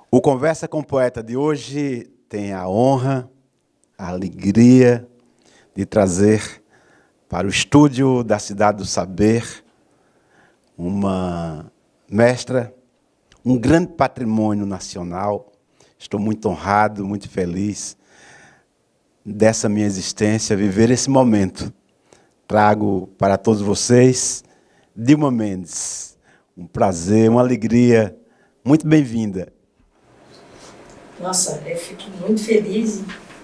O Conversa com o Poeta de hoje tem a honra, a alegria de trazer para o estúdio da Cidade do Saber uma mestra, um grande patrimônio nacional. Estou muito honrado, muito feliz dessa minha existência, viver esse momento. Trago para todos vocês Dilma Mendes. Um prazer, uma alegria. Muito bem-vinda. Nossa, eu fico muito feliz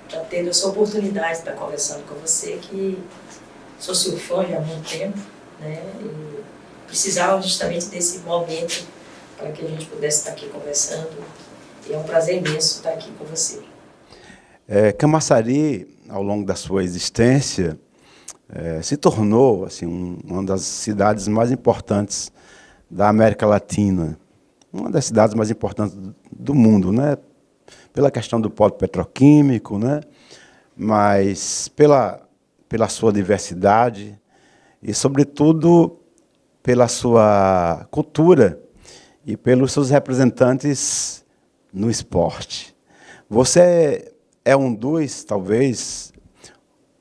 de ter essa oportunidade de estar conversando com você, que sou seu fã já há muito tempo, né? E precisava justamente desse momento para que a gente pudesse estar aqui conversando. E é um prazer imenso estar aqui com você. Camaçari, ao longo da sua existência, se tornou assim, uma das cidades mais importantes da América Latina, uma das cidades mais importantes do mundo, né? Pela questão do polo petroquímico, né? Mas pela sua diversidade e, sobretudo, pela sua cultura e pelos seus representantes no esporte. Você é um dos, talvez,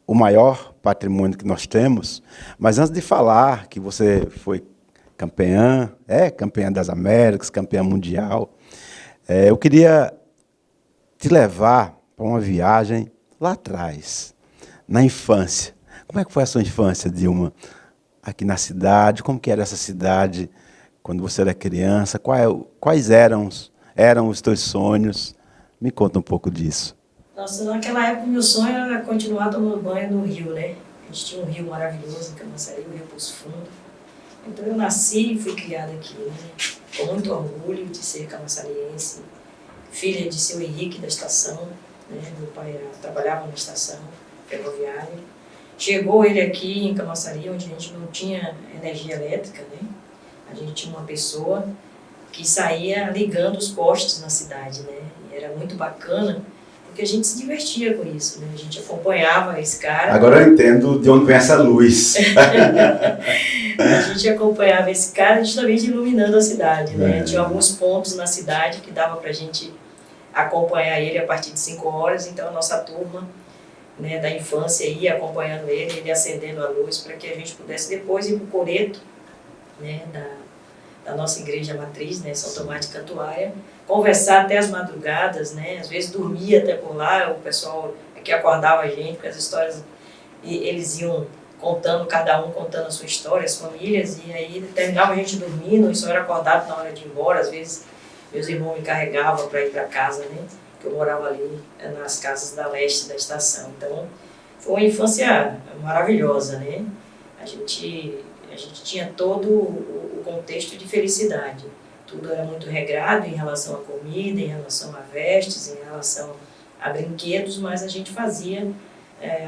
o maior patrimônio que nós temos, mas antes de falar que você foi campeã das Américas, campeã mundial, eu queria te levar para uma viagem lá atrás, na infância. Como é que foi a sua infância, Dilma? Aqui na cidade, como que era essa cidade quando você era criança? Quais eram os teus sonhos? Me conta um pouco disso. Nossa, naquela época meu sonho era continuar tomando banho no rio, né? A gente tinha um rio maravilhoso em Camaçari, o Rio Poço Fundo. Então eu nasci e fui criada aqui, né? Com muito orgulho de ser camaçariense, filha de seu Henrique da estação, né? Meu pai trabalhava na estação ferroviária. Chegou ele aqui em Camaçari, onde a gente não tinha energia elétrica, né? A gente tinha uma pessoa que saía ligando os postes na cidade, né? E era muito bacana, porque a gente se divertia com isso, né? A gente acompanhava esse cara. Agora eu entendo de onde vem essa luz. A gente acompanhava esse cara justamente iluminando a cidade, né? Tinha alguns pontos na cidade que dava pra gente acompanhar ele a partir de 5 horas, então a nossa turma, né, da infância ia acompanhando ele acendendo a luz para que a gente pudesse depois ir para o coreto, né, da nossa igreja matriz, né, São Tomás de Cantuária, conversar até as madrugadas, né, às vezes dormia até por lá, o pessoal que acordava a gente com as histórias, e eles iam contando, cada um contando a sua história, as famílias, e aí terminava a gente dormindo, e só era acordado na hora de ir embora, às vezes meus irmãos me carregavam para ir para casa, né? Que eu morava ali nas casas da leste da estação. Então, foi uma infância maravilhosa, né? A gente tinha todo o contexto de felicidade. Tudo era muito regrado em relação à comida, em relação a vestes, em relação a brinquedos, mas a gente fazia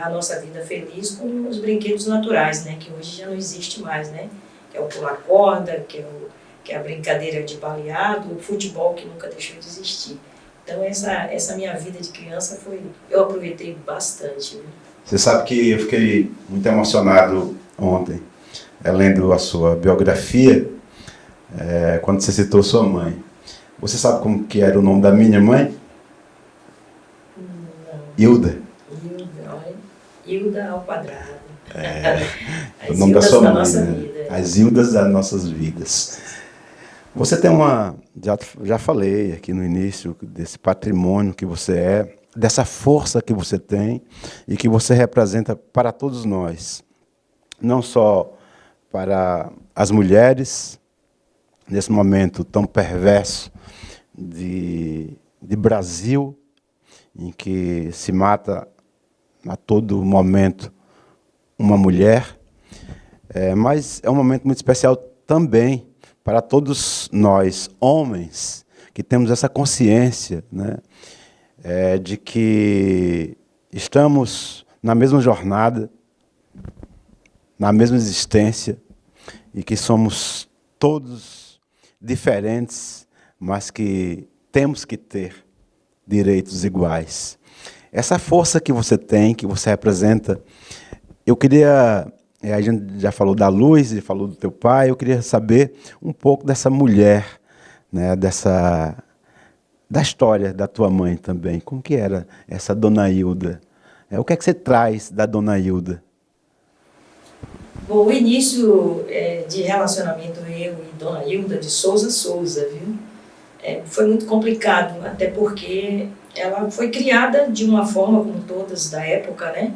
a nossa vida feliz com os brinquedos naturais, né? Que hoje já não existe mais, né? Que é o pular corda, que é a brincadeira de baleado, o futebol que nunca deixou de existir. Então essa minha vida de criança eu aproveitei bastante. Viu? Você sabe que eu fiquei muito emocionado ontem, lendo a sua biografia, quando você citou sua mãe. Você sabe como que era o nome da minha mãe? Não. Hilda. Olha. Hilda ao quadrado. O nome da sua mãe, nossa né? vida. As Hildas das nossas vidas. Você tem já falei aqui no início, desse patrimônio que você é, dessa força que você tem e que você representa para todos nós. Não só para as mulheres, nesse momento tão perverso de Brasil, em que se mata a todo momento uma mulher, mas é um momento muito especial também para todos nós, homens, que temos essa consciência, né, de que estamos na mesma jornada, na mesma existência, e que somos todos diferentes, mas que temos que ter direitos iguais. Essa força que você tem, que você representa, eu queria... a gente já falou da Luz, já falou do teu pai, eu queria saber um pouco dessa mulher, né, da história da tua mãe também. Como que era essa Dona Hilda? O que é que você traz da Dona Hilda? Bom, o início de relacionamento eu e Dona Hilda de Souza, viu? Foi muito complicado, até porque ela foi criada de uma forma, como todas da época, né?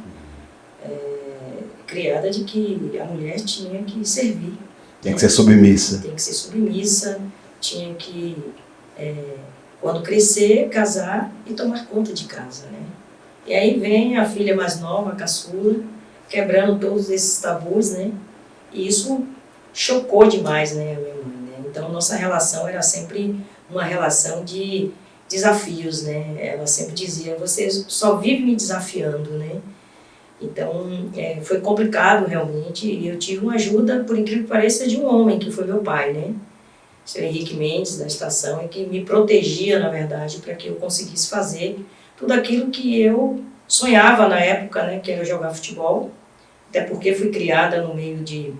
Criada de que a mulher tinha que servir. Tem que ser submissa. Tem que ser submissa, tinha que, quando crescer, casar e tomar conta de casa, né? E aí vem a filha mais nova, a caçula, quebrando todos esses tabus, né? E isso chocou demais, né, a minha mãe, né? Então, nossa relação era sempre uma relação de desafios, né? Ela sempre dizia, você só vive me desafiando, né? Então, foi complicado realmente, e eu tive uma ajuda, por incrível que pareça, de um homem, que foi meu pai, né? O Sr. Henrique Mendes, da estação, e que me protegia, na verdade, para que eu conseguisse fazer tudo aquilo que eu sonhava na época, né? Que era jogar futebol, até porque fui criada no meio de...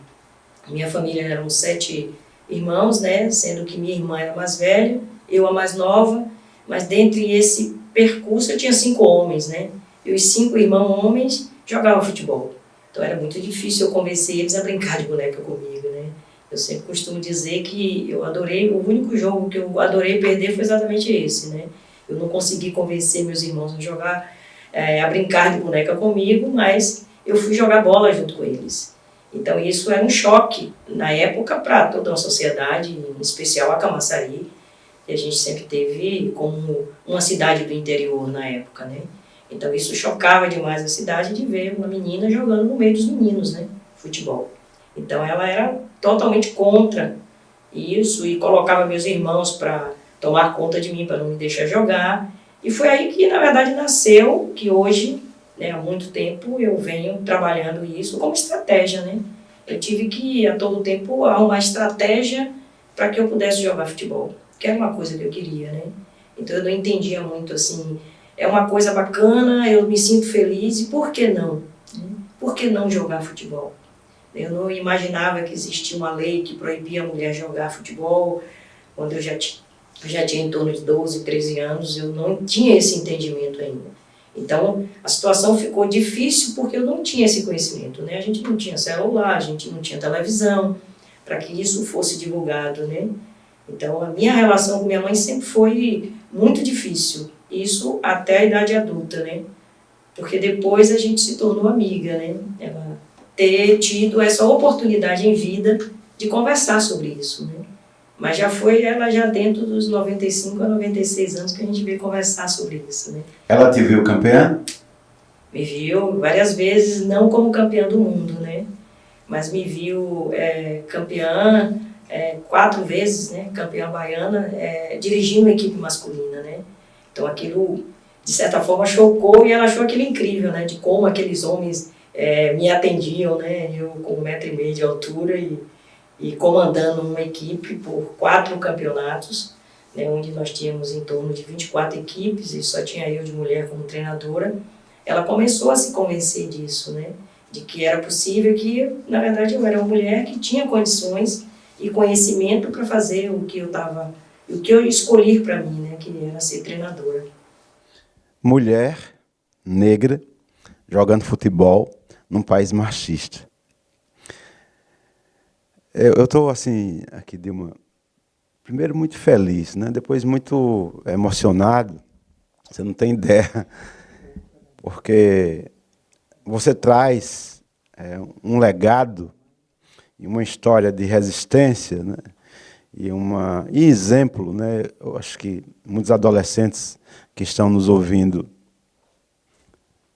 Minha família eram 7 irmãos, né? Sendo que minha irmã era mais velha, eu a mais nova, mas dentre esse percurso eu tinha 5 homens, né? E os 5 irmãos homens jogavam futebol. Então era muito difícil eu convencer eles a brincar de boneca comigo, né? Eu sempre costumo dizer que eu adorei, o único jogo que eu adorei perder foi exatamente esse, né? Eu não consegui convencer meus irmãos a jogar, a brincar de boneca comigo, mas eu fui jogar bola junto com eles. Então isso era um choque na época para toda a sociedade, em especial a Camaçari, que a gente sempre teve como uma cidade do interior na época, né? Então isso chocava demais a cidade de ver uma menina jogando no meio dos meninos, né? Futebol. Então ela era totalmente contra isso e colocava meus irmãos para tomar conta de mim, para não me deixar jogar. E foi aí que, na verdade, nasceu, que hoje, né, há muito tempo, eu venho trabalhando isso como estratégia, né? Eu tive que, a todo tempo, arrumar estratégia para que eu pudesse jogar futebol, que era uma coisa que eu queria, né? Então eu não entendia muito, assim, é uma coisa bacana, eu me sinto feliz, e por que não? Por que não jogar futebol? Eu não imaginava que existia uma lei que proibia a mulher jogar futebol. Quando eu já tinha em torno de 12, 13 anos, eu não tinha esse entendimento ainda. Então, a situação ficou difícil porque eu não tinha esse conhecimento, né? A gente não tinha celular, a gente não tinha televisão, para que isso fosse divulgado, né? Então, a minha relação com minha mãe sempre foi muito difícil. Isso até a idade adulta, né? Porque depois a gente se tornou amiga, né? Ela ter tido essa oportunidade em vida de conversar sobre isso, né? Mas já foi ela já dentro dos 95 a 96 anos que a gente veio conversar sobre isso, né? Ela te viu campeã? Me viu várias vezes, não como campeã do mundo, né? Mas me viu campeã 4 vezes, né? Campeã baiana, dirigindo uma equipe masculina, né? Então aquilo, de certa forma, chocou e ela achou aquilo incrível, né? De como aqueles homens me atendiam, né? Eu com 1,5 m de altura e comandando uma equipe por 4 campeonatos, né? Onde nós tínhamos em torno de 24 equipes e só tinha eu de mulher como treinadora. Ela começou a se convencer disso, né? De que era possível, que na verdade eu era uma mulher que tinha condições e conhecimento para fazer o que eu escolhi para mim, né? Que era ser treinadora. Mulher, negra, jogando futebol num país machista. Eu estou assim, aqui primeiro muito feliz, né? Depois muito emocionado, você não tem ideia, porque você traz um legado e uma história de resistência, né? E exemplo, né? Eu acho que muitos adolescentes que estão nos ouvindo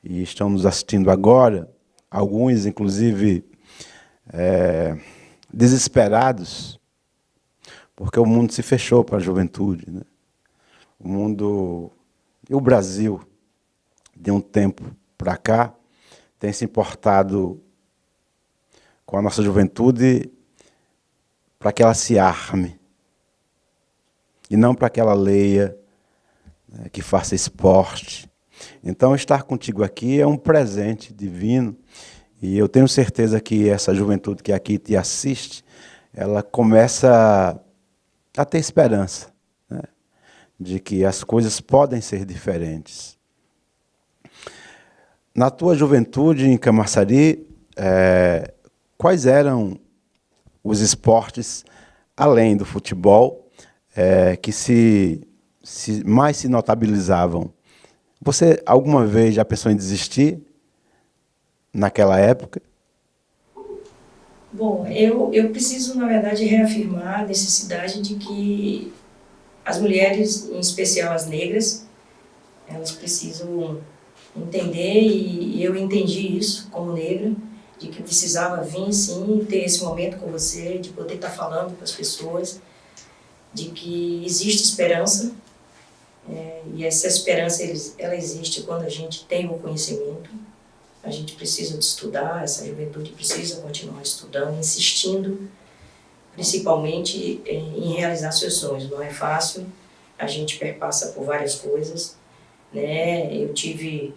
e estão nos assistindo agora, alguns inclusive desesperados, porque o mundo se fechou para a juventude, né? O mundo e o Brasil, de um tempo para cá, tem se importado com a nossa juventude para que ela se arme e não para que ela leia, né, que faça esporte. Então, estar contigo aqui é um presente divino e eu tenho certeza que essa juventude que aqui te assiste, ela começa a ter esperança, né, de que as coisas podem ser diferentes. Na tua juventude em Camaçari, quais eram os esportes, além do futebol, que mais se notabilizavam? Você alguma vez já pensou em desistir naquela época? Bom, eu preciso, na verdade, reafirmar a necessidade de que as mulheres, em especial as negras, elas precisam entender, e eu entendi isso como negra, de que precisava vir, sim, ter esse momento com você, de poder estar falando com as pessoas, de que existe esperança, e essa esperança, ela existe quando a gente tem o conhecimento. A gente precisa de estudar, essa juventude precisa continuar estudando, insistindo, principalmente em realizar seus sonhos. Não é fácil, a gente perpassa por várias coisas, né? Eu tive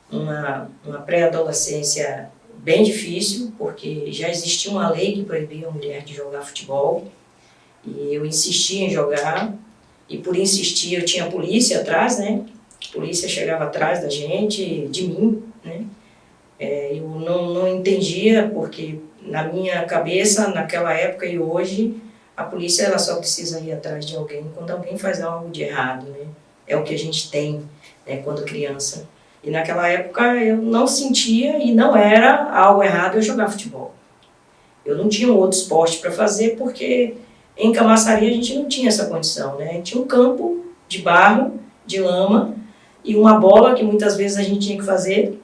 uma pré-adolescência bem difícil, porque já existia uma lei que proibia a mulher de jogar futebol, e eu insistia em jogar, e por insistir eu tinha a polícia atrás, né? A polícia chegava atrás da gente, de mim, né? Eu não entendia, porque na minha cabeça, naquela época e hoje, a polícia ela só precisa ir atrás de alguém quando alguém faz algo de errado, né? É o que a gente tem, né, quando criança. E naquela época eu não sentia e não era algo errado eu jogar futebol. Eu não tinha um outro esporte para fazer, porque em Camaçari a gente não tinha essa condição, né? Tinha um campo de barro, de lama, e uma bola que muitas vezes a gente tinha que fazer.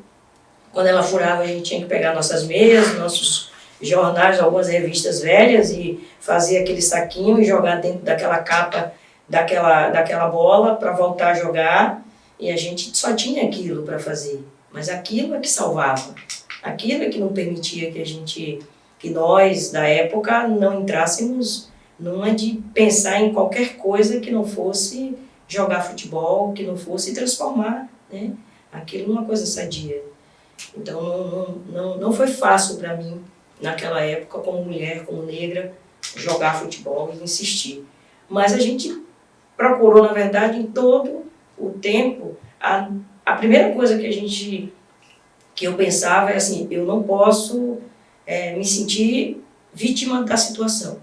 Quando ela furava, a gente tinha que pegar nossas meias, nossos jornais, algumas revistas velhas, e fazer aquele saquinho e jogar dentro daquela capa daquela bola para voltar a jogar. E a gente só tinha aquilo para fazer. Mas aquilo é que salvava. Aquilo é que não permitia que nós, da época, não entrássemos numa de pensar em qualquer coisa que não fosse jogar futebol, que não fosse transformar, né, aquilo numa coisa sadia. Então não foi fácil para mim, naquela época, como mulher, como negra, jogar futebol e insistir. Mas a gente procurou, na verdade, em todo o tempo, a primeira coisa que eu pensava é assim, eu não posso me sentir vítima da situação.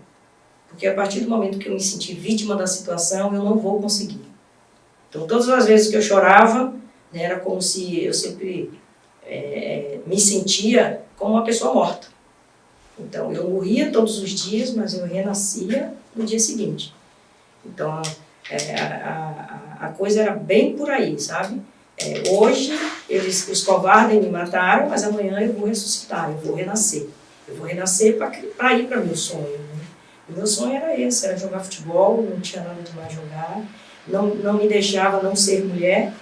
Porque a partir do momento que eu me senti vítima da situação, eu não vou conseguir. Então, todas as vezes que eu chorava, né, era como se eu sempre me sentia como uma pessoa morta. Então, eu morria todos os dias, mas eu renascia no dia seguinte. Então, a coisa era bem por aí, sabe? Hoje, os covardes me mataram, mas amanhã eu vou ressuscitar, eu vou renascer. Eu vou renascer para ir para o meu sonho, né? O meu sonho era esse, era jogar futebol, não tinha nada de mais jogar, não me deixava não ser mulher,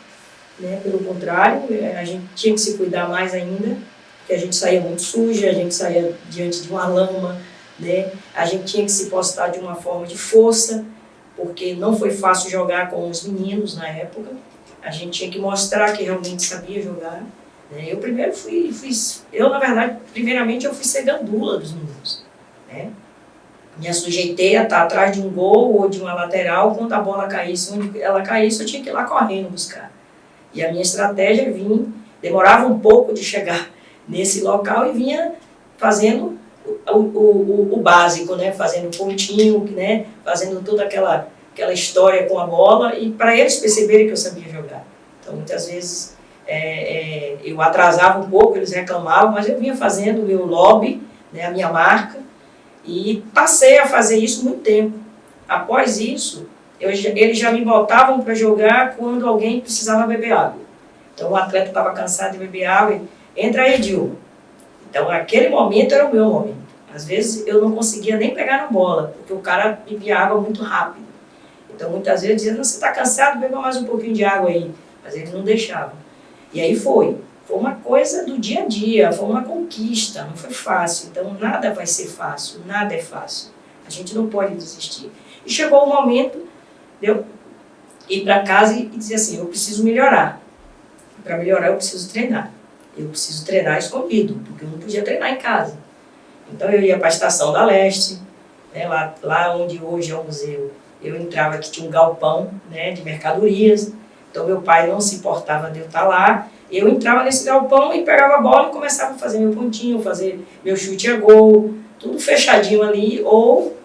né? Pelo contrário, a gente tinha que se cuidar mais ainda, porque a gente saía muito suja, a gente saía diante de uma lama, né? A gente tinha que se postar de uma forma de força, porque não foi fácil jogar com os meninos na época. A gente tinha que mostrar que realmente sabia jogar, né? Eu primeiro na verdade, primeiramente eu fui ser gandula dos meninos, né? Me sujeitei a estar atrás de um gol ou de uma lateral, quando a bola caísse, onde ela caísse, eu tinha que ir lá correndo buscar. E a minha estratégia demorava um pouco de chegar nesse local e vinha fazendo o básico, né? Fazendo pontinho, né? Fazendo toda aquela história com a bola, e para eles perceberem que eu sabia jogar. Então, muitas vezes, eu atrasava um pouco, eles reclamavam, mas eu vinha fazendo o meu lobby, né? A minha marca, e passei a fazer isso muito tempo. Após isso, eles já me botavam para jogar quando alguém precisava beber água. Então, o atleta estava cansado de beber água e entra aí, Dilma. Então, aquele momento era o meu momento. Às vezes, eu não conseguia nem pegar na bola, porque o cara bebia água muito rápido. Então, muitas vezes, dizia, você está cansado, beba mais um pouquinho de água aí. Mas eles não deixavam. E aí foi uma coisa do dia a dia, foi uma conquista, não foi fácil. Então, nada vai ser fácil, nada é fácil. A gente não pode desistir. E chegou o momento de eu ir para casa e dizer assim, eu preciso melhorar. Para melhorar, eu preciso treinar. Eu preciso treinar escondido, porque eu não podia treinar em casa. Então, eu ia para a Estação da Leste, né, lá onde hoje é o museu eu entrava aqui, tinha um galpão, né, de mercadorias, então meu pai não se importava de eu estar lá, eu entrava nesse galpão e pegava a bola e começava a fazer meu pontinho, fazer meu chute a gol, tudo fechadinho ali, ou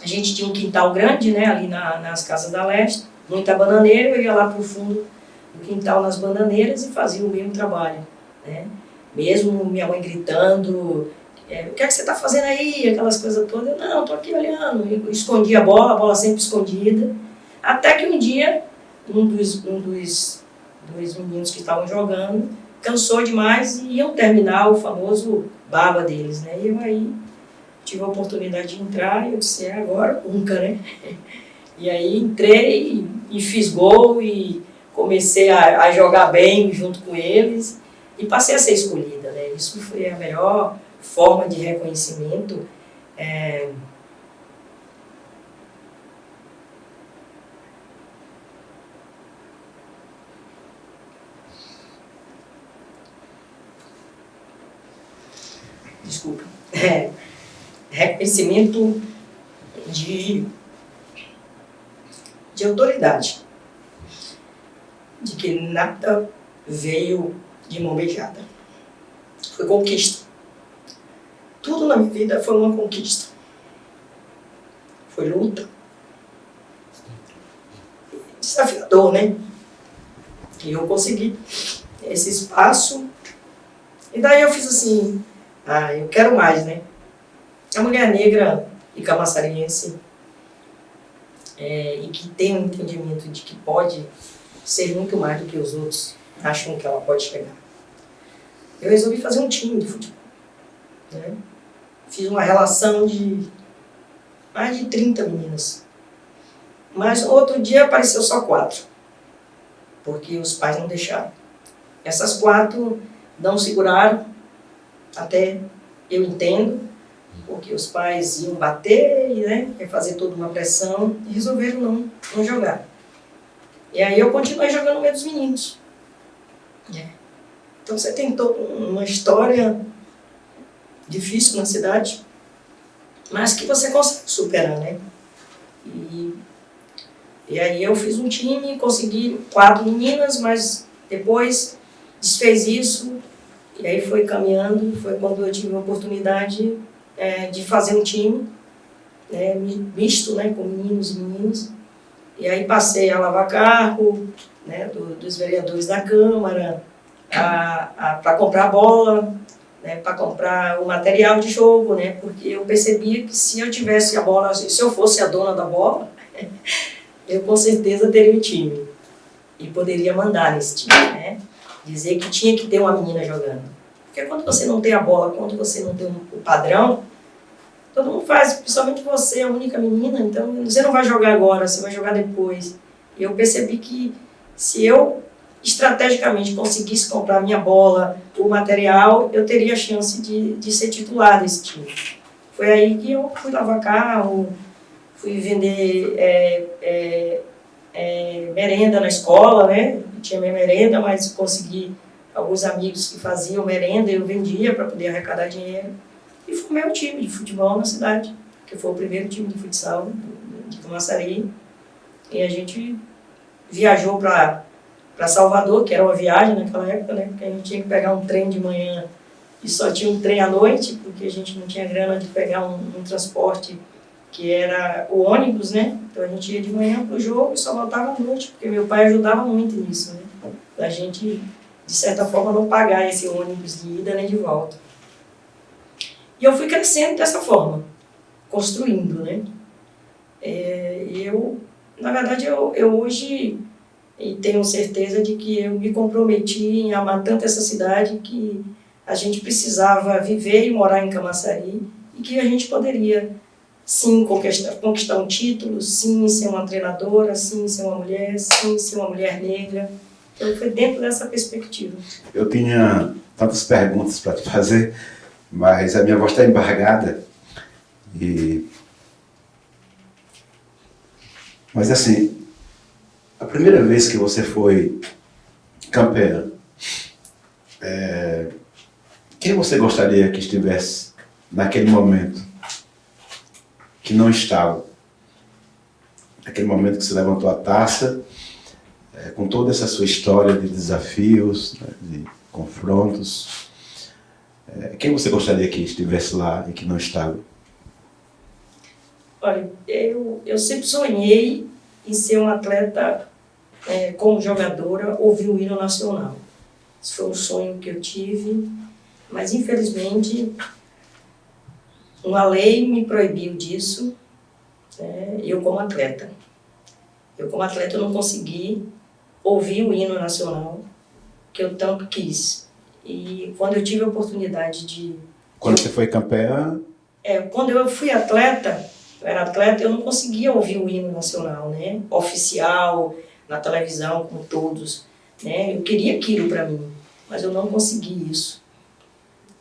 a gente tinha um quintal grande, né, ali nas Casas da Leste, muita bananeira, eu ia lá para o fundo do quintal nas bananeiras e fazia o mesmo trabalho, né, mesmo minha mãe gritando, o que é que você está fazendo aí, aquelas coisas todas, eu não, estou aqui olhando, eu escondia a bola sempre escondida, até que um dia, um dos meninos que estavam jogando, cansou demais e iam terminar o famoso baba deles, né? E eu aí tive a oportunidade de entrar e eu disse, agora, nunca, né? E aí entrei e fiz gol e comecei a jogar bem junto com eles e passei a ser escolhida, né? Isso foi a melhor forma de reconhecimento. Desculpa. Reconhecimento de autoridade, de que nada veio de mão beijada. Foi conquista. Tudo na minha vida foi uma conquista. Foi luta. Desafiador, né? E eu consegui esse espaço. E daí eu fiz assim, eu quero mais, né? A mulher negra e camaçariense e que tem um entendimento de que pode ser muito mais do que os outros acham que ela pode chegar. Eu resolvi fazer um time de futebol, né? Fiz uma relação de mais de 30 meninas. Mas outro dia apareceu só 4, porque os pais não deixaram. Essas 4 não seguraram, até eu entendo, porque os pais iam bater, né, ia fazer toda uma pressão, e resolveram não jogar. E aí eu continuei jogando no meio dos meninos. Então você tem toda uma história difícil na cidade, mas que você consegue superar, né? E aí eu fiz um time, consegui 4 meninas, mas depois desfez isso, e aí foi caminhando, foi quando eu tive a oportunidade de fazer um time, né, misto, né, com meninos e meninas, e aí passei a lavar carro, né, dos vereadores da Câmara, para comprar bola, né, para comprar o material de jogo, né, porque eu percebia que se eu tivesse a bola, se eu fosse a dona da bola, eu com certeza teria um time e poderia mandar nesse time, né, dizer que tinha que ter uma menina jogando. Porque quando você não tem a bola, quando você não tem o padrão, todo mundo faz, principalmente você, a única menina, então você não vai jogar agora, você vai jogar depois. E eu percebi que se eu estrategicamente conseguisse comprar a minha bola, o material, eu teria a chance de ser titular desse time. Foi aí que eu fui lavar carro, fui vender merenda na escola, né? Eu tinha minha merenda, mas consegui alguns amigos que faziam merenda, eu vendia para poder arrecadar dinheiro. E formei um time de futebol na cidade, que foi o primeiro time de futsal de Camaçari. E a gente viajou para Salvador, que era uma viagem naquela época, né? Porque a gente tinha que pegar um trem de manhã e só tinha um trem à noite, porque a gente não tinha grana de pegar um transporte que era o ônibus, né? Então a gente ia de manhã para o jogo e só voltava à noite, porque meu pai ajudava muito nisso, né? A gente, de certa forma, não pagar esse ônibus de ida nem de volta. E eu fui crescendo dessa forma, construindo, né? Na verdade, eu hoje tenho certeza de que eu me comprometi em amar tanto essa cidade que a gente precisava viver e morar em Camaçari e que a gente poderia, sim, conquistar um título, sim, ser uma treinadora, sim, ser uma mulher, sim, ser uma mulher negra. Então, foi dentro dessa perspectiva. Eu tinha tantas perguntas para te fazer, mas a minha voz está embargada. Mas assim, a primeira vez que você foi campeã, quem você gostaria que estivesse naquele momento, que não estava? aquele momento que você levantou a taça, com toda essa sua história de desafios, né, de confrontos, quem você gostaria que estivesse lá e que não estava? Olha, eu sempre sonhei em ser um atleta, como jogadora, ouvir o hino nacional. Esse foi um sonho que eu tive, mas infelizmente uma lei me proibiu disso, eu como atleta. Eu como atleta eu não consegui ouvir o hino nacional que eu tanto quis. E quando eu tive a oportunidade de... Quando você foi campeã? Quando eu fui atleta, eu era atleta, eu não conseguia ouvir o hino nacional, né? Oficial, na televisão, como todos, né? Eu queria aquilo para mim, mas eu não consegui isso.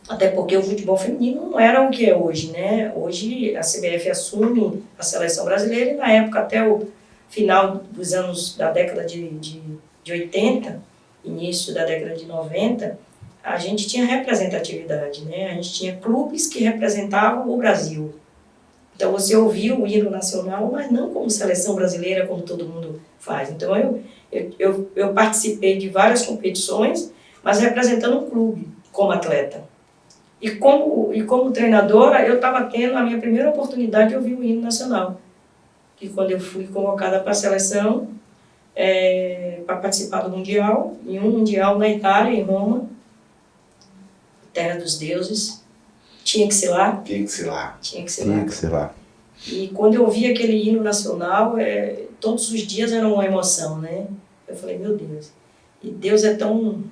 Até porque o futebol feminino não era o que é hoje, né? Hoje a CBF assume a seleção brasileira e na época até o final dos anos da década de 80, início da década de 90, a gente tinha representatividade, né? A gente tinha clubes que representavam o Brasil. Então você ouvia o hino nacional, mas não como seleção brasileira, como todo mundo faz. Então eu participei de várias competições, mas representando um clube como atleta. E como treinadora, eu estava tendo a minha primeira oportunidade de ouvir o hino nacional. Que quando eu fui convocada para a seleção, para participar do Mundial, em um Mundial na Itália, em Roma, terra dos deuses, tinha que ser lá. Tinha que ser lá. Tinha que ser Tinha lá. que ser lá. E quando eu ouvi aquele hino nacional, todos os dias era uma emoção, né? Eu falei, meu Deus. E Deus é tão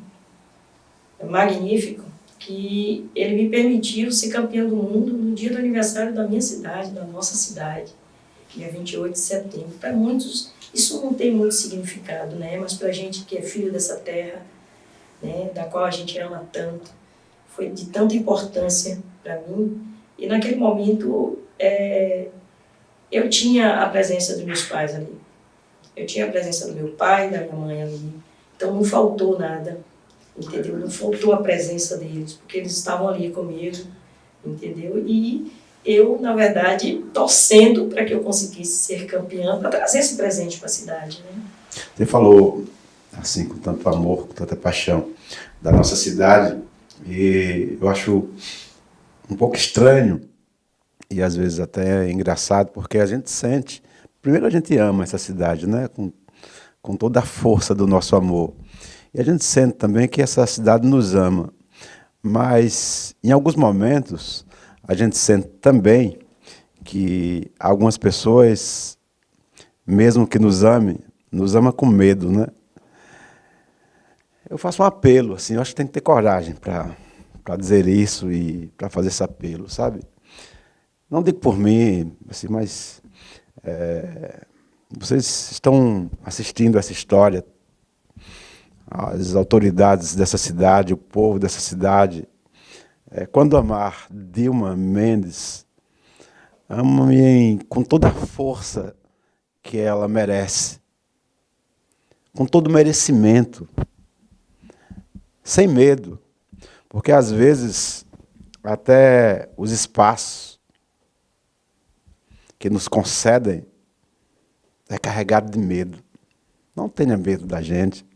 magnífico que ele me permitiu ser campeão do mundo no dia do aniversário da minha cidade, da nossa cidade, que é 28 de setembro. Para muitos, isso não tem muito significado, né? Mas para a gente que é filho dessa terra, né, da qual a gente ama tanto, foi de tanta importância para mim. E naquele momento, eu tinha a presença dos meus pais ali. Eu tinha a presença do meu pai, da minha mãe ali. Então não faltou nada. Entendeu? Não faltou a presença deles, porque eles estavam ali comigo, entendeu? E eu, na verdade, torcendo para que eu conseguisse ser campeã, para trazer esse presente para a cidade, né? Você falou, assim, com tanto amor, com tanta paixão, da nossa cidade, e eu acho um pouco estranho, e às vezes até engraçado, porque a gente sente, primeiro a gente ama essa cidade, né? Com toda a força do nosso amor. E a gente sente também que essa cidade nos ama, mas em alguns momentos a gente sente também que algumas pessoas, mesmo que nos ama com medo, né? Eu faço um apelo, assim, eu acho que tem que ter coragem para dizer isso e para fazer esse apelo, sabe? Não digo por mim, assim, mas vocês estão assistindo essa história, as autoridades dessa cidade, o povo dessa cidade, quando amar Dilma Mendes, ame com toda a força que ela merece, com todo o merecimento, sem medo, porque às vezes até os espaços que nos concedem é carregado de medo. Não tenha medo da gente.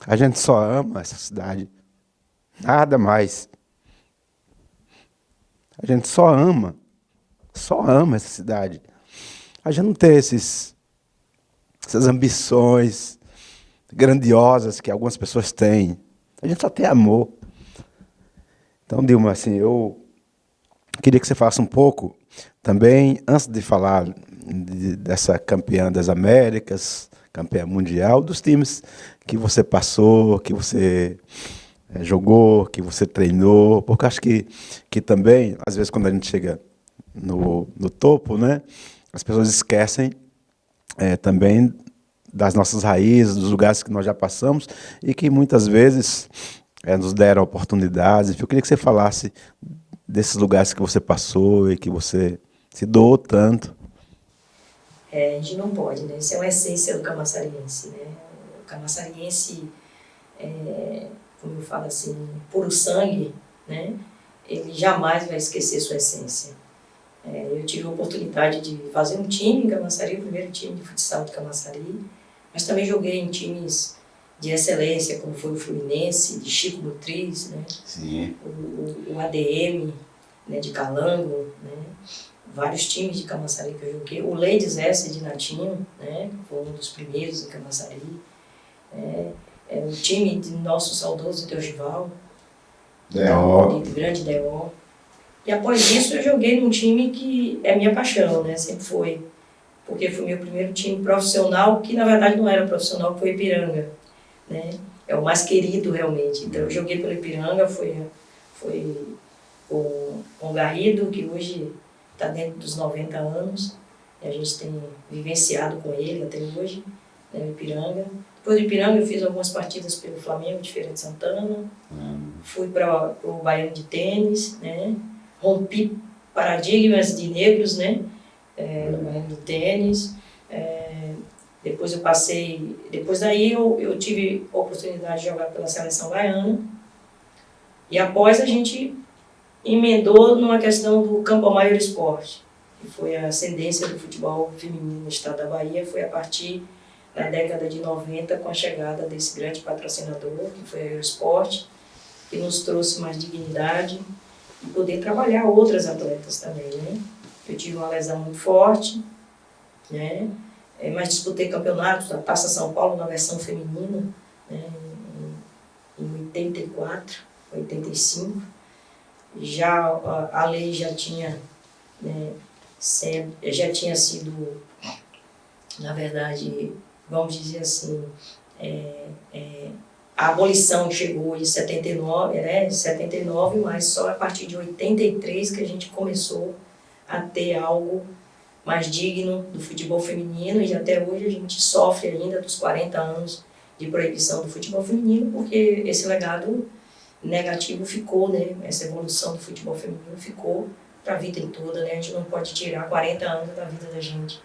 A gente só ama essa cidade, nada mais. A gente só ama essa cidade. A gente não tem essas ambições grandiosas que algumas pessoas têm. A gente só tem amor. Então, Dilma, assim, eu queria que você falasse um pouco também, antes de falar dessa campeã das Américas, campeã mundial, dos times que você passou, que você jogou, que você treinou, porque acho que também, às vezes, quando a gente chega no topo, né, as pessoas esquecem também das nossas raízes, dos lugares que nós já passamos e que muitas vezes nos deram oportunidades. Eu queria que você falasse desses lugares que você passou e que você se doou tanto. A gente não pode, né? Isso é uma essência do camaçariense, né? O camaçariense, como eu falo assim, puro sangue, né? Ele jamais vai esquecer sua essência. Eu tive a oportunidade de fazer um time em Camaçari, o primeiro time de futsal de Camaçari, mas também joguei em times de excelência, como foi o Fluminense, de Chico Nutriz, né? Sim. O ADM, né, de Calango, né? Vários times de Camaçari que eu joguei. O Ladies S de Natinho, né? Foi um dos primeiros em Camaçari. O time de nosso saudoso Teogival, de grande D.O. E após isso eu joguei num time que é minha paixão, né? Sempre foi. Porque foi meu primeiro time profissional, que na verdade não era profissional, foi Ipiranga, né? É o mais querido realmente. Então eu joguei pelo Ipiranga, foi com o Garrido, que hoje está dentro dos 90 anos. E a gente tem vivenciado com ele até hoje, né, o Ipiranga. Depois do Ipiranga eu fiz algumas partidas pelo Flamengo de Feira de Santana. Fui para o Baiano de Tênis, né? Rompi paradigmas de negros, né? No Baiano de Tênis. Depois eu passei... Depois daí eu tive a oportunidade de jogar pela Seleção Baiana. E após a gente emendou numa questão do Campo Maior Esporte, que foi a ascendência do futebol feminino no estado da Bahia, foi a partir da década de 90, com a chegada desse grande patrocinador, que foi a Eurosport, que nos trouxe mais dignidade e poder trabalhar outras atletas também, né? Eu tive uma lesão muito forte, né? Mas disputei campeonatos da Taça São Paulo na versão feminina, né? Em 84, 85. Já a lei já tinha, né, já tinha sido, na verdade, vamos dizer assim, a abolição chegou em 79, né, de 79, mas só a partir de 83 que a gente começou a ter algo mais digno do futebol feminino, e até hoje a gente sofre ainda dos 40 anos de proibição do futebol feminino, porque esse legado negativo ficou, né? Essa evolução do futebol feminino ficou para a vida toda, né? A gente não pode tirar 40 anos da vida da gente.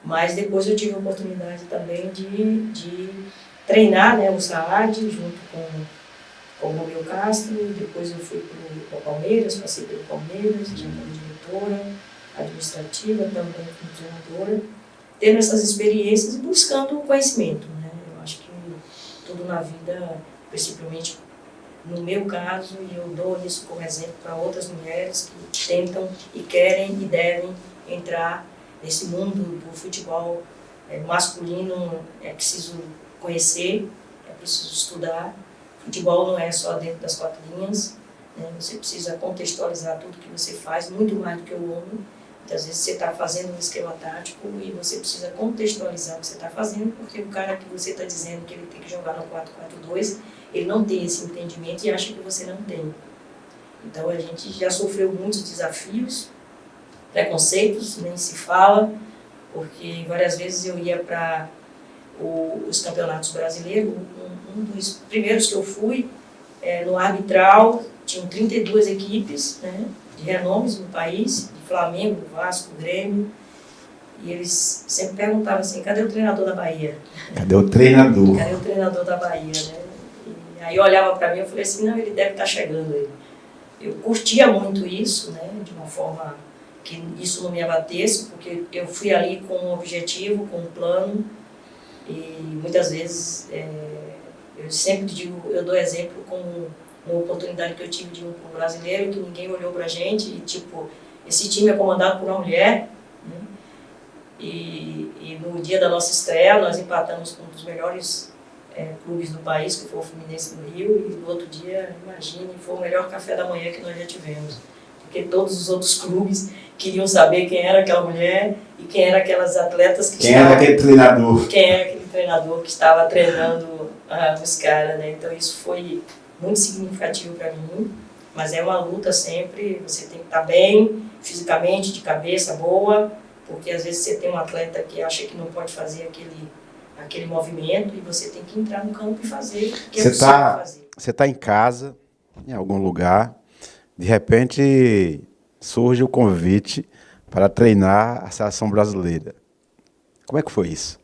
Mas depois eu tive a oportunidade também de treinar, né, o Saad junto com o Romeu Castro. Depois eu fui para o Palmeiras, passei pelo Palmeiras, já como diretora administrativa, também como treinadora, tendo essas experiências e buscando conhecimento, né? Eu acho que tudo na vida, principalmente no meu caso, e eu dou isso como exemplo para outras mulheres que tentam e querem e devem entrar nesse mundo do futebol masculino. É preciso conhecer, é preciso estudar. Futebol não é só dentro das quatro linhas, né? Você precisa contextualizar tudo que você faz, muito mais do que o homem. Muitas vezes você está fazendo um esquema tático e você precisa contextualizar o que você está fazendo, porque o cara que você está dizendo que ele tem que jogar no 4-4-2, ele não tem esse entendimento e acha que você não tem. Então a gente já sofreu muitos desafios, preconceitos, nem se fala, porque várias vezes eu ia para os campeonatos brasileiros. Um dos primeiros que eu fui, no arbitral, tinham 32 equipes, né, de renomes no país, de Flamengo, Vasco, Grêmio, e eles sempre perguntavam assim: cadê o treinador da Bahia? Cadê o treinador? Cadê o treinador da Bahia, né? E aí eu olhava para mim e falei assim: não, ele deve estar chegando aí. Eu curtia muito isso, né, de uma forma que isso não me abatesse, porque eu fui ali com um objetivo, com um plano, e muitas vezes eu sempre digo, eu dou exemplo como uma oportunidade que eu tive de ir para um brasileiro, que ninguém olhou para a gente, e tipo, esse time é comandado por uma mulher, né? E no dia da nossa estreia nós empatamos com um dos melhores clubes do país, que foi o Fluminense do Rio, e no outro dia, imagine, foi o melhor café da manhã que nós já tivemos, porque todos os outros clubes queriam saber quem era aquela mulher e quem eram aquelas atletas que quem era aquele treinador. Quem era aquele treinador que estava treinando os caras, né? Então isso foi muito significativo para mim, mas é uma luta sempre. Você tem que estar bem fisicamente, de cabeça boa, porque às vezes você tem um atleta que acha que não pode fazer aquele movimento, e você tem que entrar no campo e fazer o que é possível fazer. Você está em casa, em algum lugar, de repente surge o convite para treinar a seleção brasileira. Como é que foi isso?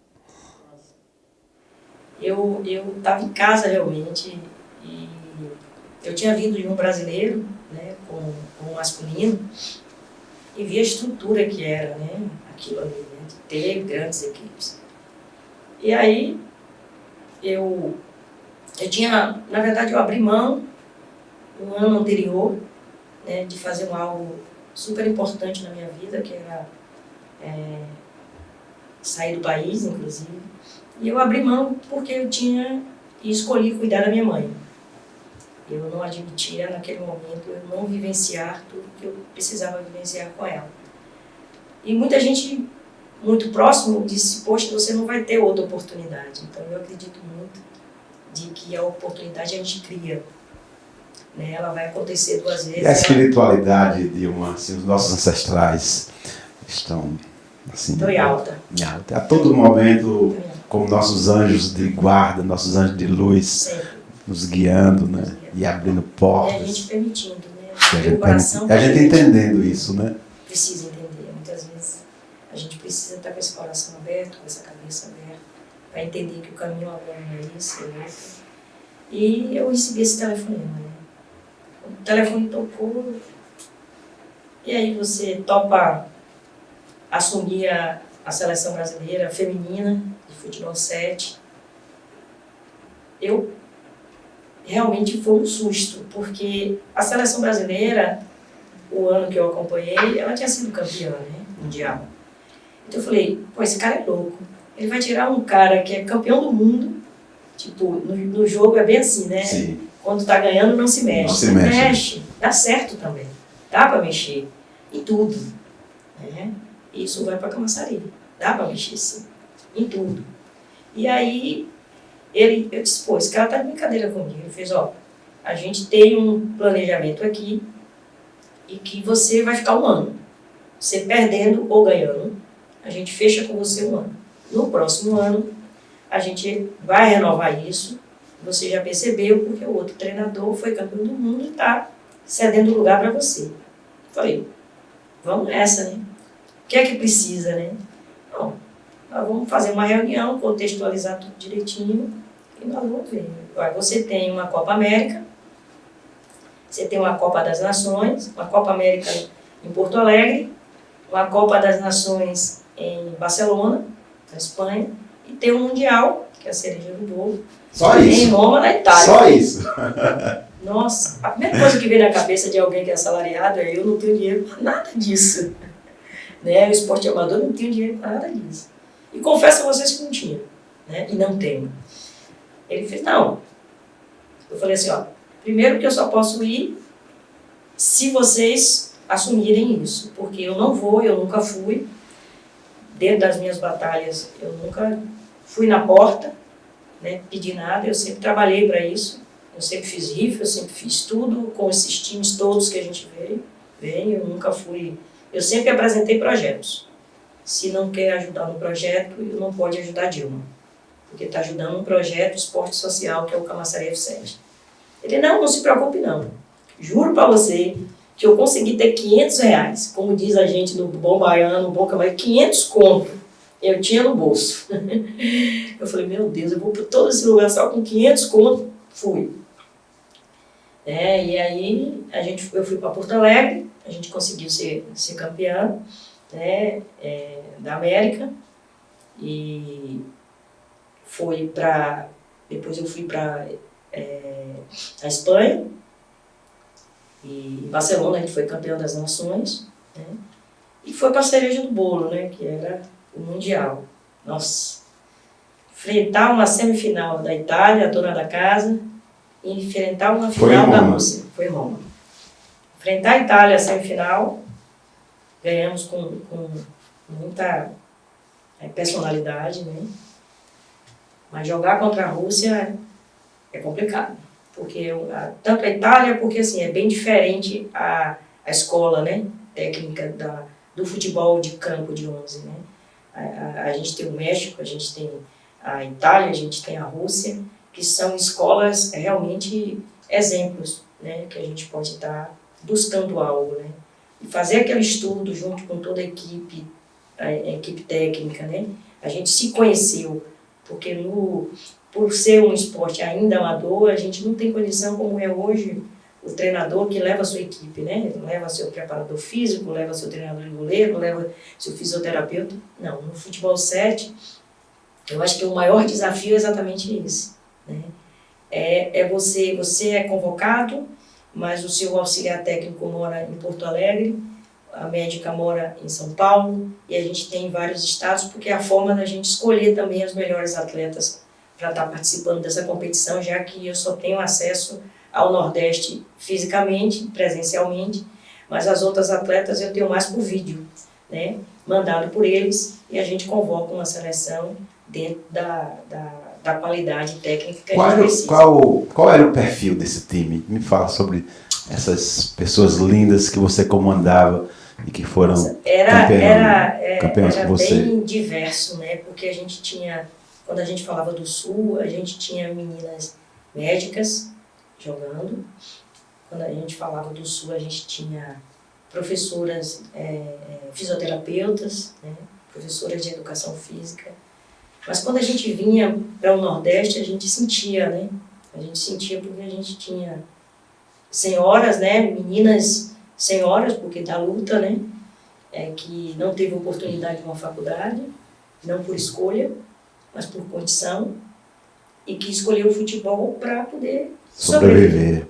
Eu estava em casa realmente, e eu tinha vindo de um brasileiro, né, com um masculino, e vi a estrutura que era, né? Aquilo ali, né? De ter grandes equipes. E aí, eu tinha, na verdade, eu abri mão no ano anterior, né, de fazer algo super importante na minha vida, que era sair do país, inclusive. E eu abri mão porque eu tinha e escolhi cuidar da minha mãe. Eu não admitia, naquele momento, eu não vivenciar tudo que eu precisava vivenciar com ela. E muita gente muito próximo disse, poxa, você não vai ter outra oportunidade. Então, eu acredito muito de que a oportunidade a gente cria. Né? Ela vai acontecer 2 vezes. E a espiritualidade de assim, os nossos ancestrais estão assim, Estou em alta. Em alta. A todo momento, como nossos anjos de guarda, nossos anjos de luz, sempre nos guiando, né? E abrindo portas. E a gente permitindo, né? A gente entendendo isso, né? Precisa entender. Muitas vezes a gente precisa estar com esse coração aberto, com essa cabeça aberta, para entender que o caminho agora é esse, é outro. E eu recebi esse telefonema, né? O telefone tocou, e aí você topa assumir a seleção brasileira feminina de futebol 7. Eu realmente foi um susto, porque a seleção brasileira, o ano que eu acompanhei, ela tinha sido campeã, né, mundial. Então eu falei, pô, esse cara é louco. Ele vai tirar um cara que é campeão do mundo, tipo, no jogo é bem assim, né? Sim. Quando tá ganhando, não se mexe. Não se mexe. Dá certo também. Dá para mexer em tudo. Né? Isso vai para Camaçari. Dá para mexer, sim. Em tudo. E aí, eu disse, pô, esse cara tá de brincadeira comigo. Ele fez, ó, a gente tem um planejamento aqui e que você vai ficar 1 ano. Você perdendo ou ganhando, a gente fecha com você 1 ano. No próximo ano, a gente vai renovar isso. Você já percebeu, porque o outro treinador foi campeão do mundo e está cedendo lugar para você. Falei, vamos nessa, né? O que é que precisa, né? Bom, nós vamos fazer uma reunião, contextualizar tudo direitinho e nós vamos ver. Agora, você tem uma Copa América, você tem uma Copa das Nações, uma Copa América em Porto Alegre, uma Copa das Nações em Barcelona, na Espanha, e tem um Mundial, que é a cereja do bolo, Só isso. em Roma, na Itália. Só isso. Nossa, a primeira coisa que vem na cabeça de alguém que é assalariado é eu não tenho dinheiro para nada disso. Né? O esporte amador não tem dinheiro para nada disso. E confesso a vocês que não tinha, né? E não tenho. Ele fez, não. Eu falei assim, ó, primeiro que eu só posso ir se vocês assumirem isso, porque eu não vou, eu nunca fui, dentro das minhas batalhas, eu nunca fui na porta, né, pedir nada, eu sempre trabalhei para isso, eu sempre fiz rifa, eu sempre fiz tudo com esses times todos que a gente vem, eu nunca fui, eu sempre apresentei projetos. Se não quer ajudar no projeto, não pode ajudar a Dilma, porque está ajudando um projeto esporte social que é o Camaçari F7. Ele, não se preocupe não, juro para você que eu consegui ter R$500, como diz a gente no bom baiano, no bom camarão, 500 conto, eu tinha no bolso. Eu falei, meu Deus, eu vou para todo esse lugar só com 500 conto, fui. E aí eu fui para Porto Alegre, a gente conseguiu ser campeã, né, da América, e depois eu fui para a Espanha, e em Barcelona a gente foi campeão das nações, né? E foi para a cereja do bolo, né? Que era o Mundial. Nossa, enfrentar uma semifinal da Itália, a dona da casa, e enfrentar uma final da Rússia. Foi Roma. Enfrentar a Itália, a semifinal, ganhamos com muita personalidade, né? Mas jogar contra a Rússia é complicado. Porque tanto a Itália, porque assim, é bem diferente a escola, né, técnica do futebol de campo de 11, né? A gente tem o México, a gente tem a Itália, a gente tem a Rússia, que são escolas realmente exemplos, né, que a gente pode estar buscando algo, né? E fazer aquele estudo junto com toda a equipe técnica, né? A gente se conheceu, porque por ser um esporte ainda amador, a gente não tem condição, como é hoje, o treinador que leva a sua equipe, né? Ele leva seu preparador físico, leva seu treinador de goleiro, leva seu fisioterapeuta. Não, no futebol 7, eu acho que o maior desafio é exatamente esse, né? Você é convocado, mas o seu auxiliar técnico mora em Porto Alegre, a médica mora em São Paulo, e a gente tem vários estados, porque é a forma da gente escolher também os melhores atletas para estar participando dessa competição, já que eu só tenho acesso ao Nordeste fisicamente, presencialmente, mas as outras atletas eu tenho mais por vídeo, né, mandado por eles, e a gente convoca uma seleção dentro da qualidade técnica que a gente precisa. Qual era o perfil desse time? Me fala sobre essas pessoas lindas que você comandava e que foram campeões com você. Era bem diverso, né? Porque a gente tinha, quando a gente falava do Sul, a gente tinha meninas médicas jogando. Quando a gente falava do Sul, a gente tinha professoras fisioterapeutas, né? Professoras de educação física. Mas quando a gente vinha para o Nordeste, a gente sentia, né? A gente sentia porque a gente tinha senhoras, né? Meninas senhoras, porque da luta, né? Que não teve oportunidade de uma faculdade, não por escolha, mas por condição, e que escolheu o futebol para poder sobreviver.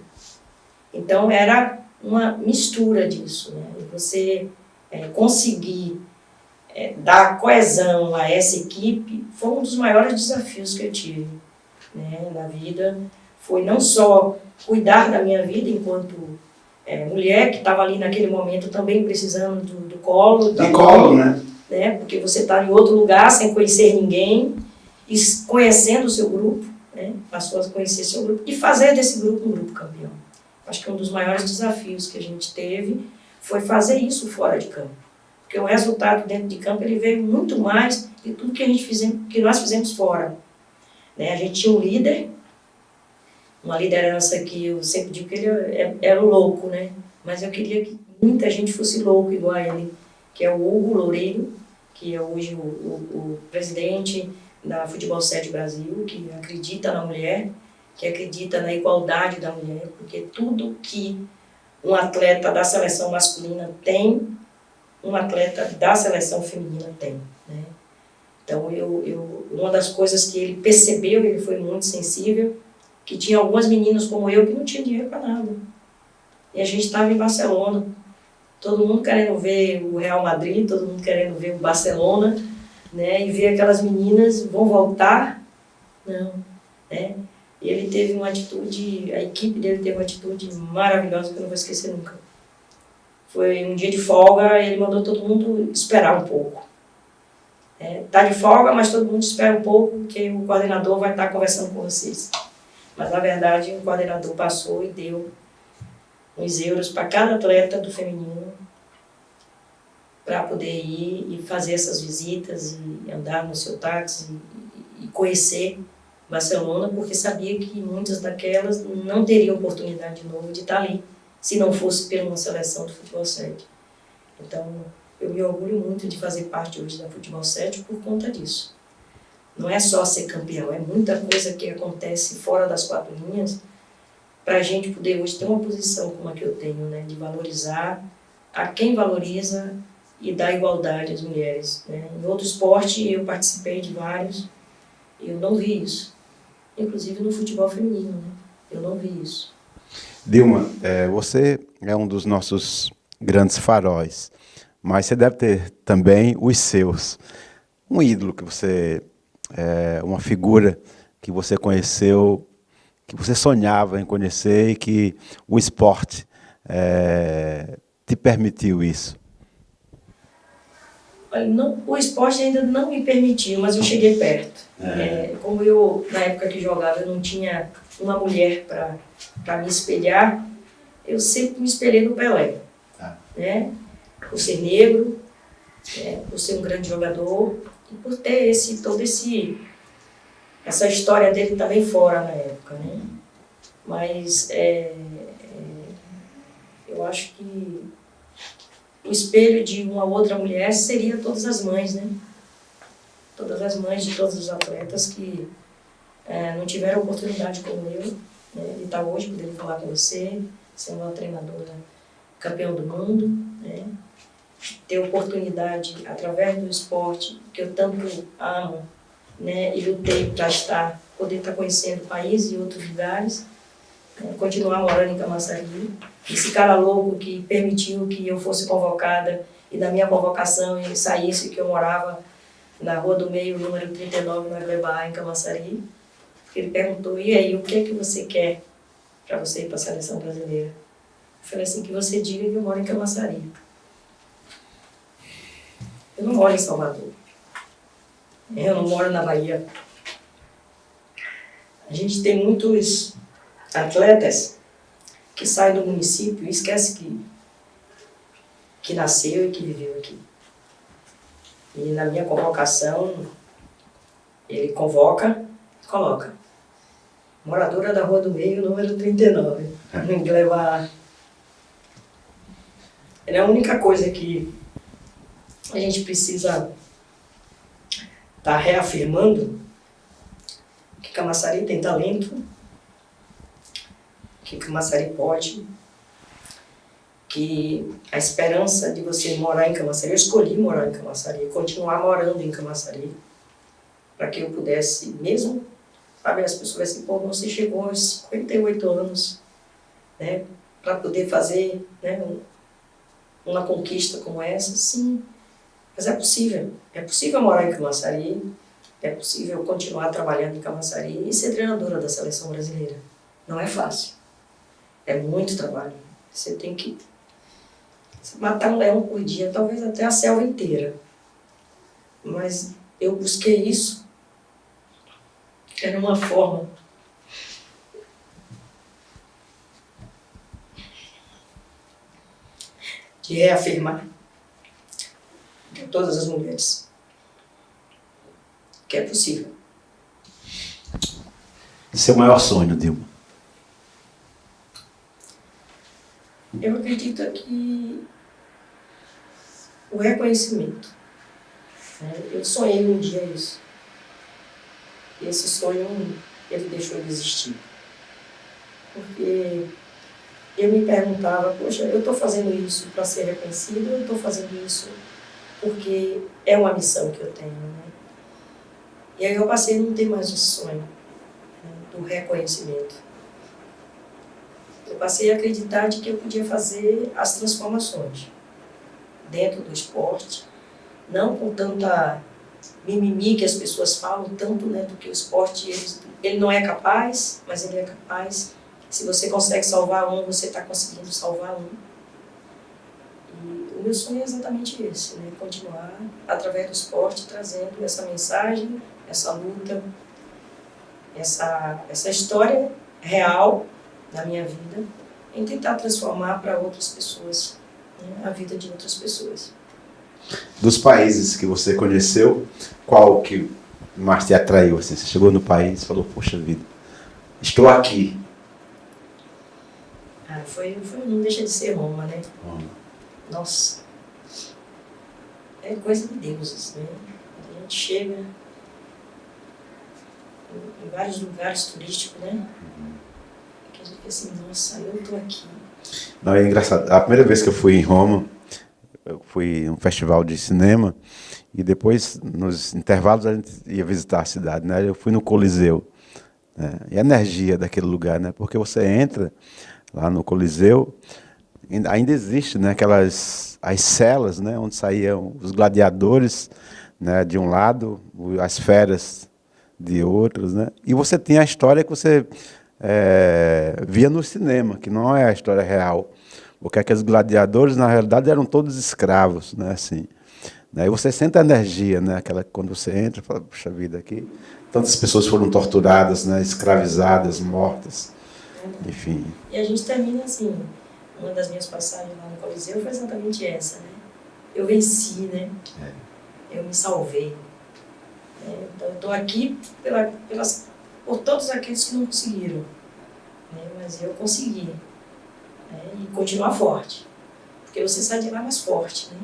Então era uma mistura disso, né? E você conseguir dar coesão a essa equipe foi um dos maiores desafios que eu tive, né, na vida. Foi não só cuidar da minha vida enquanto mulher, que estava ali naquele momento também precisando do colo. De colo, né? Porque você está em outro lugar sem conhecer ninguém, e conhecendo o seu grupo, né, passou a conhecer seu grupo, e fazer desse grupo um grupo campeão. Acho que um dos maiores desafios que a gente teve foi fazer isso fora de campo. Porque o resultado dentro de campo ele veio muito mais de tudo que nós fizemos fora. Né? A gente tinha um líder, uma liderança que eu sempre digo que ele era o louco, né? Mas eu queria que muita gente fosse louco igual a ele, que é o Hugo Loureiro, que é hoje o presidente da Futebol 7 Brasil, que acredita na mulher, que acredita na igualdade da mulher, porque tudo que um atleta da seleção masculina tem, um atleta da seleção feminina tem, né? Então, uma das coisas que ele percebeu, ele foi muito sensível, que tinha algumas meninas como eu que não tinham dinheiro para nada. E a gente estava em Barcelona, todo mundo querendo ver o Real Madrid, todo mundo querendo ver o Barcelona, né? E ver aquelas meninas, vão voltar? Não, né? E ele teve uma atitude, a equipe dele teve uma atitude maravilhosa que eu não vou esquecer nunca. Foi um dia de folga, ele mandou todo mundo esperar um pouco. Tá de folga, mas todo mundo espera um pouco, porque o coordenador vai estar conversando com vocês. Mas, na verdade, o coordenador passou e deu uns euros para cada atleta do feminino para poder ir e fazer essas visitas e andar no seu táxi e conhecer Barcelona, porque sabia que muitas daquelas não teriam oportunidade de novo de estar ali, se não fosse pela uma seleção do Futebol 7. Então, eu me orgulho muito de fazer parte hoje da Futebol 7 por conta disso. Não é só ser campeão, é muita coisa que acontece fora das quatro linhas para a gente poder hoje ter uma posição como a que eu tenho, né, de valorizar a quem valoriza e dar igualdade às mulheres, né? Em outro esporte eu participei de vários e eu não vi isso, inclusive no futebol feminino, né? Eu não vi isso. Dilma, você é um dos nossos grandes faróis, mas você deve ter também os seus. Um ídolo que você, uma figura que você conheceu, que você sonhava em conhecer e que o esporte te permitiu isso. Não, o esporte ainda não me permitiu, mas eu cheguei perto. Como eu, na época que jogava, eu não tinha uma mulher para me espelhar, eu sempre me espelhei no Pelé. Né? Por ser negro, por ser um grande jogador e por ter essa história dele também fora na época. Né? Mas eu acho que o espelho de uma outra mulher seria todas as mães, né? Todas as mães de todos os atletas que não tiveram oportunidade como eu, né, de estar hoje podendo falar com você, ser uma treinadora campeã do mundo, né? Ter oportunidade através do esporte, que eu tanto amo, né? E lutei para poder estar conhecendo o país e outros lugares, né? Continuar morando em Camaçari. Esse cara louco que permitiu que eu fosse convocada e da minha convocação ele saísse, que eu morava na Rua do Meio, número 39, na Glebá, em Camaçari. Ele perguntou, e aí, o que é que você quer para você ir para a seleção brasileira? Eu falei assim, que você diga que eu moro em Camaçari. Eu não moro em Salvador. Eu não moro na Bahia. A gente tem muitos atletas que saem do município e esquecem que nasceu e que viveu aqui. E na minha convocação, ele convoca, coloca. Moradora da Rua do Meio, número 39, em Glebá. É a única coisa que a gente precisa estar reafirmando que Camaçari tem talento, que Camaçari pode, que a esperança de você morar em Camaçari, eu escolhi morar em Camaçari, continuar morando em Camaçari, para que eu pudesse, mesmo, sabe, as pessoas assim, pô, você chegou aos 58 anos, né, para poder fazer, né, uma conquista como essa, sim, mas é possível morar em Camaçari, é possível continuar trabalhando em Camaçari e ser treinadora da seleção brasileira. Não é fácil, é muito trabalho, você tem que matar um leão por dia, talvez até a selva inteira, mas eu busquei isso, era uma forma de reafirmar para todas as mulheres que é possível. Seu maior sonho, Dilma? Eu acredito que o reconhecimento, né? Eu sonhei um dia isso. E esse sonho, ele deixou de existir. Porque eu me perguntava, poxa, eu estou fazendo isso para ser reconhecido, ou eu estou fazendo isso porque é uma missão que eu tenho, né? E aí eu passei a não ter mais esse sonho, né, do reconhecimento. Eu passei a acreditar de que eu podia fazer as transformações dentro do esporte, não com tanta mimimi que as pessoas falam tanto, né, do que o esporte ele não é capaz, mas ele é capaz. Se você consegue salvar um, você está conseguindo salvar um. E o meu sonho é exatamente esse, né, continuar através do esporte trazendo essa mensagem, essa luta, essa história real da minha vida, em tentar transformar para outras pessoas, né, a vida de outras pessoas. Dos países que você conheceu, qual que mais te atraiu? Assim? Você chegou no país e falou, poxa vida, estou aqui. Não deixa de ser Roma, né? Nossa, é coisa de deuses, né? A gente chega em vários lugares turísticos, né? Que a gente fica assim, nossa, eu estou aqui. Não, é engraçado. A primeira vez que eu fui em Roma, eu fui em um festival de cinema e depois, nos intervalos, a gente ia visitar a cidade, né? Eu fui no Coliseu, né? E a energia daquele lugar, né? Porque você entra lá no Coliseu, ainda existe, né, as celas, né, onde saíam os gladiadores, né, de um lado, as feras de outros, né, e você tinha a história que você via no cinema, que não é a história real, porque aqueles gladiadores, na realidade, eram todos escravos, né, assim, né, e você sente a energia, né, aquela, quando você entra, fala, puxa vida, aqui tantas pessoas foram torturadas, né, escravizadas, mortas, enfim. E a gente termina assim, uma das minhas passagens lá no Coliseu foi exatamente essa, né? Eu venci, né? Eu me salvei. Né? Então eu estou aqui por todos aqueles que não conseguiram, né? Mas eu consegui, né? E continuar forte, porque você sai de lá mais forte, né?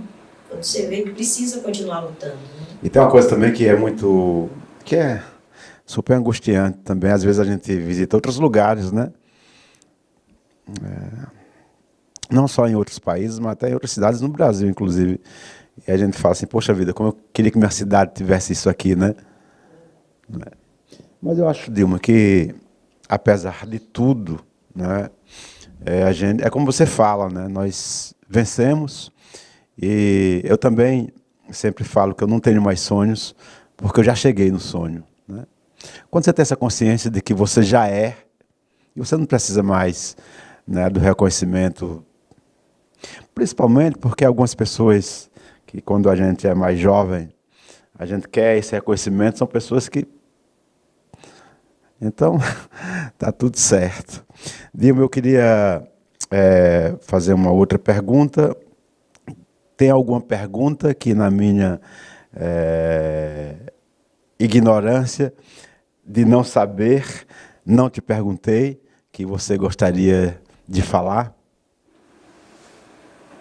Quando você vê que precisa continuar lutando, né? E tem uma coisa também que é super angustiante também, às vezes a gente visita outros lugares, né? não só em outros países, mas até em outras cidades no Brasil, inclusive. E a gente fala assim, poxa vida, como eu queria que minha cidade tivesse isso aqui, né? Mas eu acho, Dilma, que apesar de tudo, né, a gente, é como você fala, né? Nós vencemos e eu também sempre falo que eu não tenho mais sonhos, porque eu já cheguei no sonho, né? Quando você tem essa consciência de que você já é, e você não precisa mais, né, do reconhecimento, principalmente porque algumas pessoas que quando a gente é mais jovem, a gente quer esse reconhecimento, são pessoas que... Então, tá tudo certo. Dilma, eu queria fazer uma outra pergunta. Tem alguma pergunta que na minha ignorância de não saber, não te perguntei, que você gostaria de falar?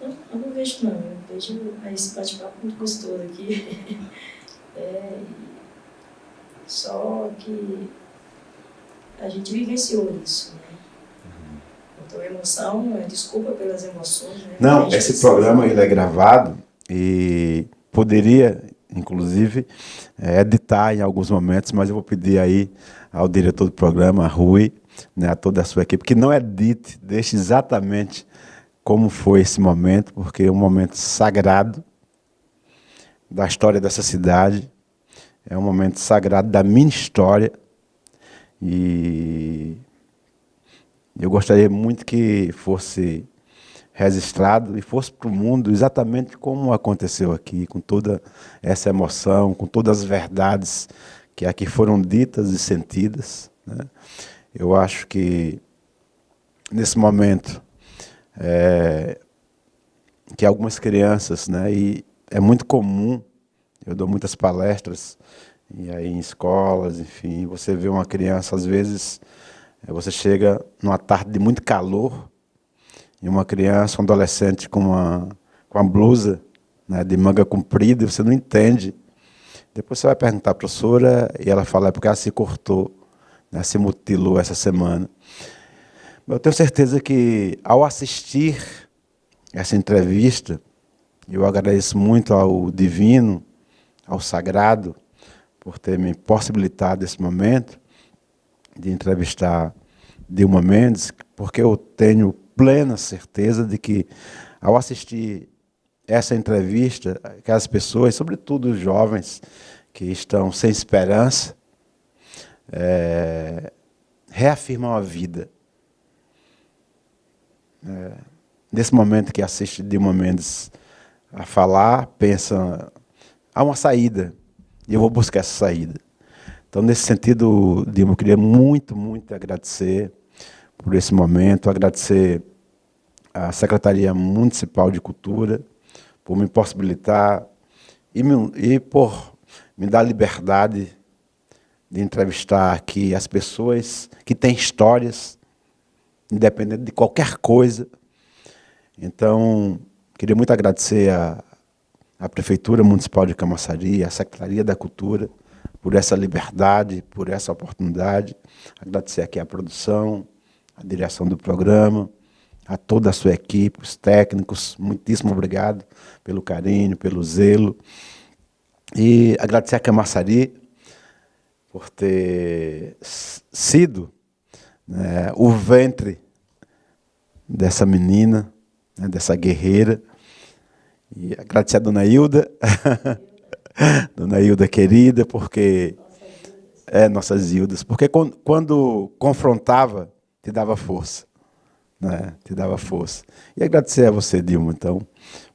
Eu não vejo não, eu vejo esse bate-papo muito gostoso aqui. Só que a gente vivenciou isso, né? Então, emoção, desculpa pelas emoções, né? Não, esse programa ele é gravado e poderia, inclusive, editar em alguns momentos, mas eu vou pedir aí ao diretor do programa, a Rui, né, a toda a sua equipe, que não edite, deixe exatamente como foi esse momento, porque é um momento sagrado da história dessa cidade, é um momento sagrado da minha história e eu gostaria muito que fosse registrado e fosse para o mundo exatamente como aconteceu aqui, com toda essa emoção, com todas as verdades que aqui foram ditas e sentidas, né? Eu acho que nesse momento que algumas crianças, né, e é muito comum, eu dou muitas palestras e aí em escolas, enfim, você vê uma criança, às vezes, você chega numa tarde de muito calor e uma criança, um adolescente com uma blusa, né, de manga comprida, e você não entende. Depois você vai perguntar à professora e ela fala, é porque ela se cortou, né, se mutilou essa semana. Eu tenho certeza que ao assistir essa entrevista, eu agradeço muito ao Divino, ao Sagrado, por ter me possibilitado esse momento de entrevistar Dilma Mendes, porque eu tenho plena certeza de que, ao assistir essa entrevista, aquelas pessoas, sobretudo os jovens que estão sem esperança, reafirmam a vida. Nesse momento que assiste Dilma Mendes a falar, pensa, há uma saída, e eu vou buscar essa saída. Então, nesse sentido, Dilma, eu queria muito, muito agradecer por esse momento, agradecer à Secretaria Municipal de Cultura por me possibilitar e por me dar liberdade de entrevistar aqui as pessoas que têm histórias, independente de qualquer coisa. Então, queria muito agradecer à Prefeitura Municipal de Camaçari, à Secretaria da Cultura, por essa liberdade, por essa oportunidade. Agradecer aqui à produção, à direção do programa, a toda a sua equipe, os técnicos, muitíssimo obrigado pelo carinho, pelo zelo. E agradecer a Camaçari por ter sido, né, o ventre dessa menina, né, dessa guerreira. E agradecer a Dona Hilda, Dona Hilda querida, porque... nossas Hildas, porque quando confrontava, te dava força, né? Te dava força. E agradecer a você, Dilma, então,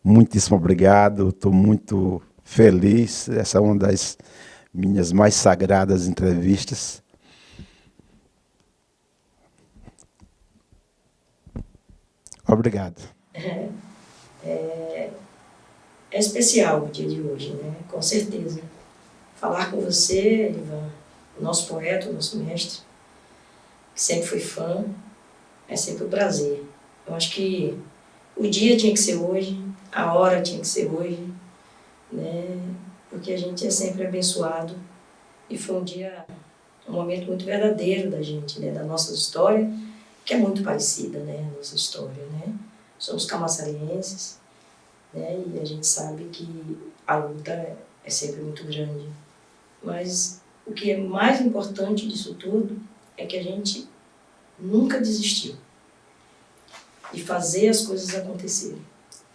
muitíssimo obrigado, estou muito feliz, essa é uma das minhas mais sagradas entrevistas. Obrigado. É especial o dia de hoje, né? Com certeza. Falar com você, Ivan, o nosso poeta, o nosso mestre, que sempre fui fã, é sempre um prazer. Eu acho que o dia tinha que ser hoje, a hora tinha que ser hoje, né? Porque a gente é sempre abençoado e foi um momento muito verdadeiro da gente, né? Da nossa história, que é muito parecida, né? A nossa história, né? somos camaçarienses, né? E a gente sabe que a luta é sempre muito grande. Mas o que é mais importante disso tudo é que a gente nunca desistiu de fazer as coisas acontecerem.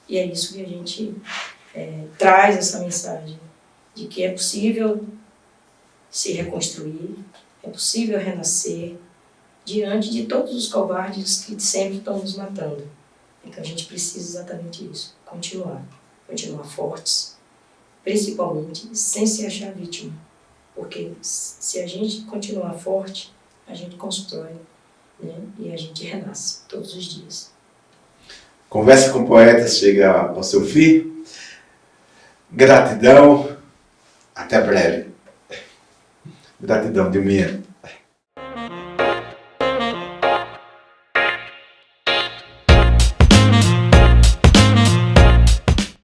E é isso que a gente traz essa mensagem de que é possível se reconstruir, é possível renascer diante de todos os covardes que sempre estão nos matando. Então a gente precisa exatamente isso, continuar fortes, principalmente sem se achar vítima, porque se a gente continuar forte, a gente constrói, né? E a gente renasce todos os dias. Conversa com Poetas chega ao seu fim. Gratidão. Até breve. Gratidão, Dilminha.